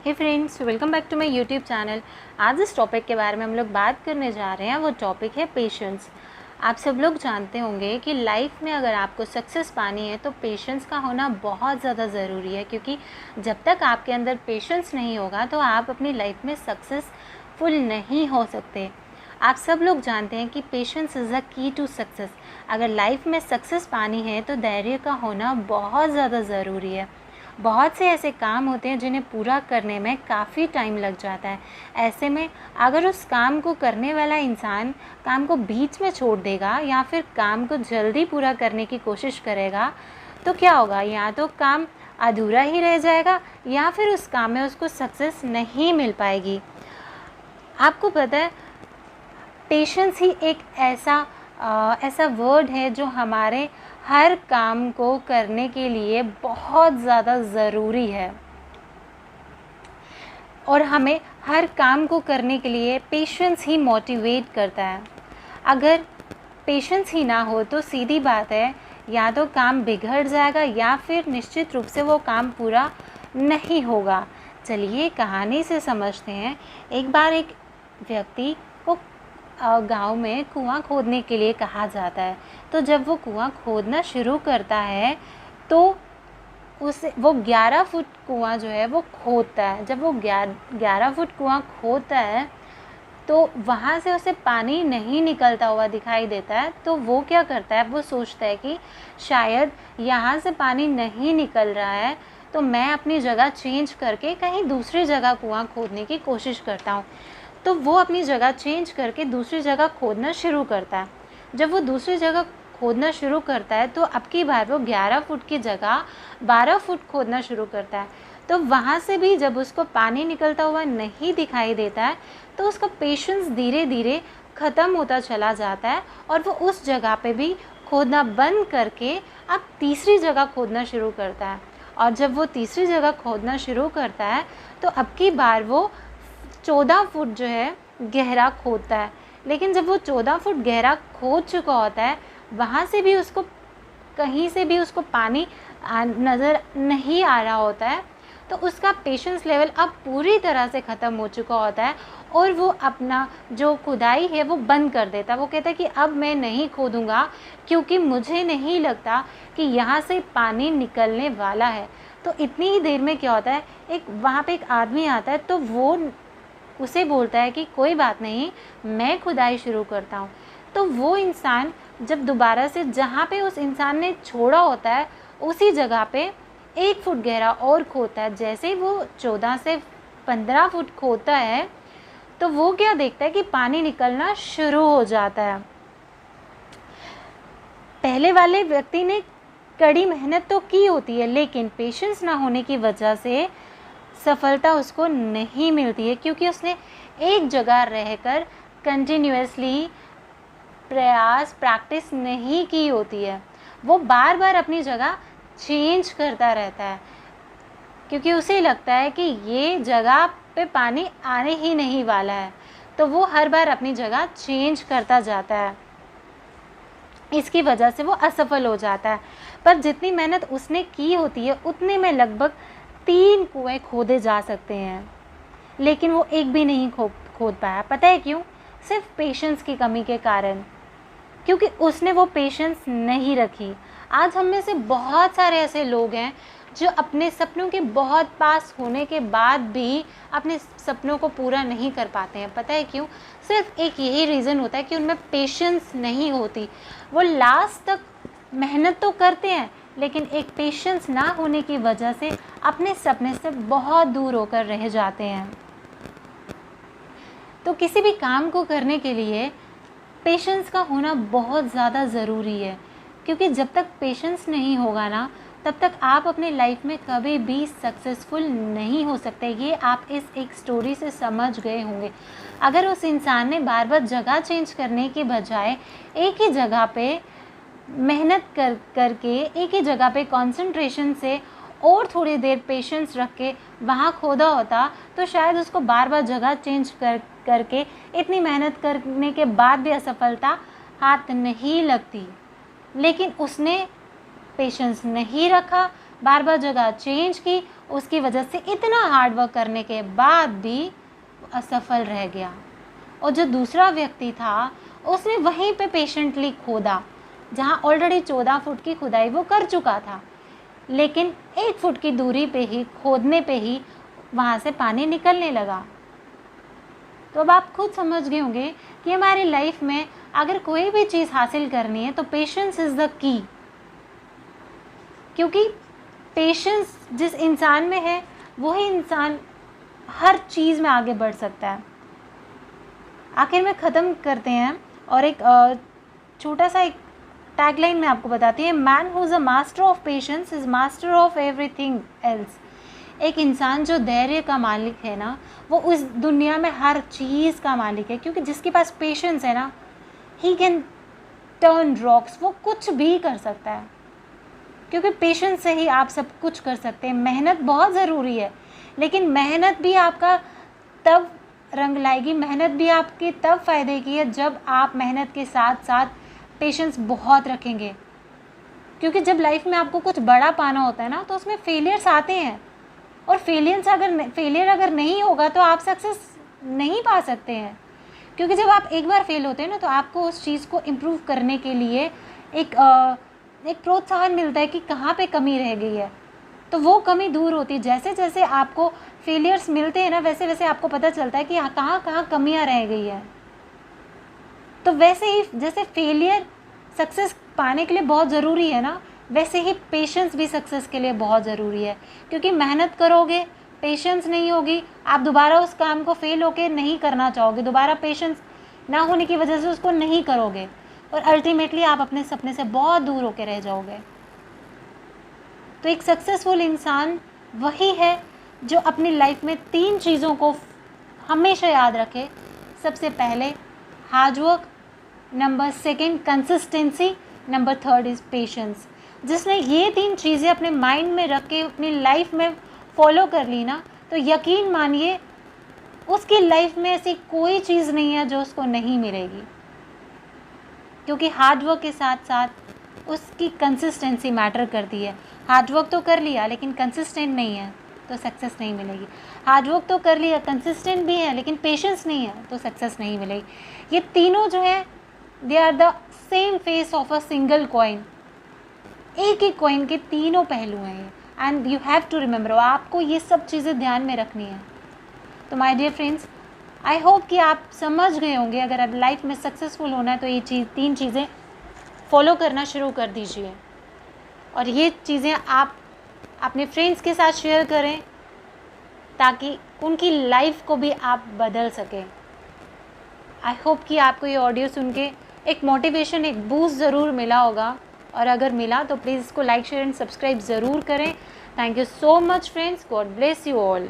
Hey friends, welcome back to my YouTube channel. आज इस topic के बारे में हम लोग बात करने जा रहे हैं। वो टॉपिक है पेशेंस। आप सब लोग जानते होंगे कि लाइफ में अगर आपको सक्सेस पानी है तो पेशेंस का होना बहुत ज़्यादा ज़रूरी है, क्योंकि जब तक आपके अंदर पेशेंस नहीं होगा तो आप अपनी लाइफ में सक्सेसफुल नहीं हो सकते। आप सब लोग जानते हैं कि patience is the key to success. अगर लाइफ में सक्सेस पानी है तो धैर्य का होना बहुत ज़्यादा ज़रूरी है। बहुत से ऐसे काम होते हैं जिन्हें पूरा करने में काफ़ी टाइम लग जाता है। ऐसे में अगर उस काम को करने वाला इंसान काम को बीच में छोड़ देगा या फिर काम को जल्दी पूरा करने की कोशिश करेगा तो क्या होगा, या तो काम अधूरा ही रह जाएगा या फिर उस काम में उसको सक्सेस नहीं मिल पाएगी। आपको पता है, पेशेंस ही एक ऐसा वर्ड है जो हमारे हर काम को करने के लिए बहुत ज़्यादा ज़रूरी है, और हमें हर काम को करने के लिए पेशेंस ही मोटिवेट करता है। अगर पेशेंस ही ना हो तो सीधी बात है, या तो काम बिगड़ जाएगा या फिर निश्चित रूप से वो काम पूरा नहीं होगा। चलिए कहानी से समझते हैं। एक बार एक व्यक्ति को गांव में कुआं खोदने के लिए कहा जाता है। तो जब वो कुआं खोदना शुरू करता है तो वो 11 फुट कुआं जो है वो खोदता है। जब वो 11 फुट कुआं खोदता है तो वहाँ से उसे पानी नहीं निकलता हुआ दिखाई देता है। तो वो क्या करता है, वो सोचता है कि शायद यहाँ से पानी नहीं निकल रहा है, तो मैं अपनी जगह चेंज करके कहीं दूसरी जगह कुआं खोदने की कोशिश करता हूँ। तो वो अपनी जगह चेंज करके दूसरी जगह खोदना शुरू करता है। जब वो दूसरी जगह खोदना शुरू करता है तो अब की बार वो 11 फुट की जगह 12 फुट खोदना शुरू करता है। तो वहाँ से भी जब उसको पानी निकलता हुआ नहीं दिखाई देता है तो उसका पेशेंस धीरे धीरे ख़त्म होता चला जाता है, और वो उस जगह पे भी खोदना बंद करके अब तीसरी जगह खोदना शुरू करता है। और जब वो तीसरी जगह खोदना शुरू करता है तो अब की बार वो 14 फुट जो है गहरा खोदता है। लेकिन जब वो 14 फुट गहरा खोद चुका होता है, वहाँ से भी उसको कहीं से भी उसको पानी नज़र नहीं आ रहा होता है। तो उसका पेशेंस लेवल अब पूरी तरह से ख़त्म हो चुका होता है, और वो अपना जो खुदाई है वो बंद कर देता है। वो कहता है कि अब मैं नहीं खोदूँगा, क्योंकि मुझे नहीं लगता कि यहाँ से पानी निकलने वाला है। तो इतनी ही देर में क्या होता है, वहाँ पे एक आदमी आता है। तो वो उसे बोलता है कि कोई बात नहीं, मैं खुदाई शुरू करता हूँ। तो वो इंसान जब दोबारा से जहाँ पे उस इंसान ने छोड़ा होता है उसी जगह पे 1 फुट गहरा और खोदता है। जैसे ही वो 14 से 15 फुट खोदता है तो वो क्या देखता है कि पानी निकलना शुरू हो जाता है। पहले वाले व्यक्ति ने कड़ी मेहनत तो की होती है, लेकिन पेशेंस ना होने की वजह से सफलता उसको नहीं मिलती है, क्योंकि उसने एक जगह रहकर कंटिन्यूअसली प्रैक्टिस नहीं की होती है। वो बार बार अपनी जगह चेंज करता रहता है, क्योंकि उसे लगता है कि ये जगह पे पानी आने ही नहीं वाला है। तो वो हर बार अपनी जगह चेंज करता जाता है। इसकी वजह से वो असफल हो जाता है। पर जितनी मेहनत उसने की होती है उतने में लगभग 3 कुएं खोदे जा सकते हैं, लेकिन वो एक भी नहीं खोद पाया। पता है क्यों? सिर्फ पेशेंस की कमी के कारण, क्योंकि उसने वो पेशेंस नहीं रखी। आज हम में से बहुत सारे ऐसे लोग हैं जो अपने सपनों के बहुत पास होने के बाद भी अपने सपनों को पूरा नहीं कर पाते हैं। पता है क्यों? सिर्फ एक यही रीज़न होता है कि उनमें पेशेंस नहीं होती। वो लास्ट तक मेहनत तो करते हैं, लेकिन एक पेशेंस ना होने की वजह से अपने सपने से बहुत दूर होकर रह जाते हैं। तो किसी भी काम को करने के लिए पेशेंस का होना बहुत ज़्यादा ज़रूरी है, क्योंकि जब तक पेशेंस नहीं होगा ना, तब तक आप अपने लाइफ में कभी भी सक्सेसफुल नहीं हो सकते। ये आप इस एक स्टोरी से समझ गए होंगे। अगर उस इंसान ने बार बार जगह चेंज करने के बजाय एक ही जगह पे मेहनत करके एक ही जगह पे कंसंट्रेशन से और थोड़ी देर पेशेंस रख के वहाँ खोदा होता, तो शायद उसको बार बार जगह चेंज करके इतनी मेहनत करने के बाद भी असफलता हाथ नहीं लगती। लेकिन उसने पेशेंस नहीं रखा, बार बार जगह चेंज की, उसकी वजह से इतना हार्ड वर्क करने के बाद भी असफल रह गया। और जो दूसरा व्यक्ति था उसने वहीं पे पेशेंटली खोदा जहाँ ऑलरेडी 14 फुट की खुदाई वो कर चुका था, लेकिन 1 फुट की दूरी पे ही खोदने पे ही वहाँ से पानी निकलने लगा। तो अब आप खुद समझ गए होंगे कि हमारी लाइफ में अगर कोई भी चीज़ हासिल करनी है तो पेशेंस इज़ द की, क्योंकि पेशेंस जिस इंसान में है वही इंसान हर चीज़ में आगे बढ़ सकता है। आखिर में ख़त्म करते हैं और एक छोटा सा एक टैगलाइन मैं आपको बताती हूँ, man who is a master of patience is master of everything else. एक इंसान जो धैर्य का मालिक है ना, वो उस दुनिया में हर चीज़ का मालिक है, क्योंकि जिसके पास पेशेंस है ना, ही कैन टर्न रॉक्स, वो कुछ भी कर सकता है, क्योंकि पेशेंस से ही आप सब कुछ कर सकते हैं। मेहनत बहुत ज़रूरी है, लेकिन मेहनत भी आपका तब रंग लाएगी, मेहनत भी आपके तब फ़ायदे की है जब आप मेहनत के साथ साथ पेशेंस बहुत रखेंगे। क्योंकि जब लाइफ में आपको कुछ बड़ा पाना होता है ना, तो उसमें फेलियर्स आते हैं, और फेलियर अगर नहीं होगा तो आप सक्सेस नहीं पा सकते हैं। क्योंकि जब आप एक बार फेल होते हैं ना, तो आपको उस चीज़ को इम्प्रूव करने के लिए एक प्रोत्साहन मिलता है कि कहाँ पे कमी रह गई है, तो वो कमी दूर होती है। जैसे जैसे आपको फेलियर्स मिलते हैं ना, वैसे वैसे आपको पता चलता है कि कहाँ कहाँ कमियाँ रह गई है। तो वैसे ही जैसे फेलियर सक्सेस पाने के लिए बहुत ज़रूरी है ना, वैसे ही पेशेंस भी सक्सेस के लिए बहुत ज़रूरी है। क्योंकि मेहनत करोगे, पेशेंस नहीं होगी, आप दोबारा उस काम को फेल होके नहीं करना चाहोगे, दोबारा पेशेंस ना होने की वजह से उसको नहीं करोगे, और अल्टीमेटली आप अपने सपने से बहुत दूर होके रह जाओगे। तो एक सक्सेसफुल इंसान वही है जो अपनी लाइफ में 3 चीज़ों को हमेशा याद रखे। सबसे पहले hard work, number 2 consistency, number 3 is patience. जिसने ये 3 चीज़ें अपने माइंड में रख के अपनी लाइफ में फॉलो कर ली ना, तो यकीन मानिए उसकी लाइफ में ऐसी कोई चीज़ नहीं है जो उसको नहीं मिलेगी। क्योंकि हार्ड वर्क के साथ साथ उसकी कंसिस्टेंसी मैटर करती है। हार्ड वर्क तो कर लिया लेकिन कंसिस्टेंट नहीं है तो सक्सेस नहीं मिलेगी। हार्ड वर्क तो कर लिया, कंसिस्टेंट भी है, लेकिन पेशेंस नहीं है तो सक्सेस नहीं मिलेगी। ये तीनों जो है, they are the same face of a single coin. एक ही कॉइन के तीनों पहलू हैं ये, and you have to remember. आपको ये सब चीज़ें ध्यान में रखनी है। तो my dear friends, I hope कि आप समझ गए होंगे। अगर आप लाइफ में सक्सेसफुल होना है तो ये 3 चीज़ें फॉलो करना शुरू कर दीजिए, और ये चीज़ें आप अपने फ्रेंड्स के साथ शेयर करें ताकि उनकी लाइफ को भी आप बदल सकें। आई होप कि आपको ये ऑडियो सुन के एक मोटिवेशन, एक बूस्ट ज़रूर मिला होगा, और अगर मिला तो प्लीज़ इसको लाइक, शेयर एंड सब्सक्राइब ज़रूर करें। Thank you so much friends, God bless you all.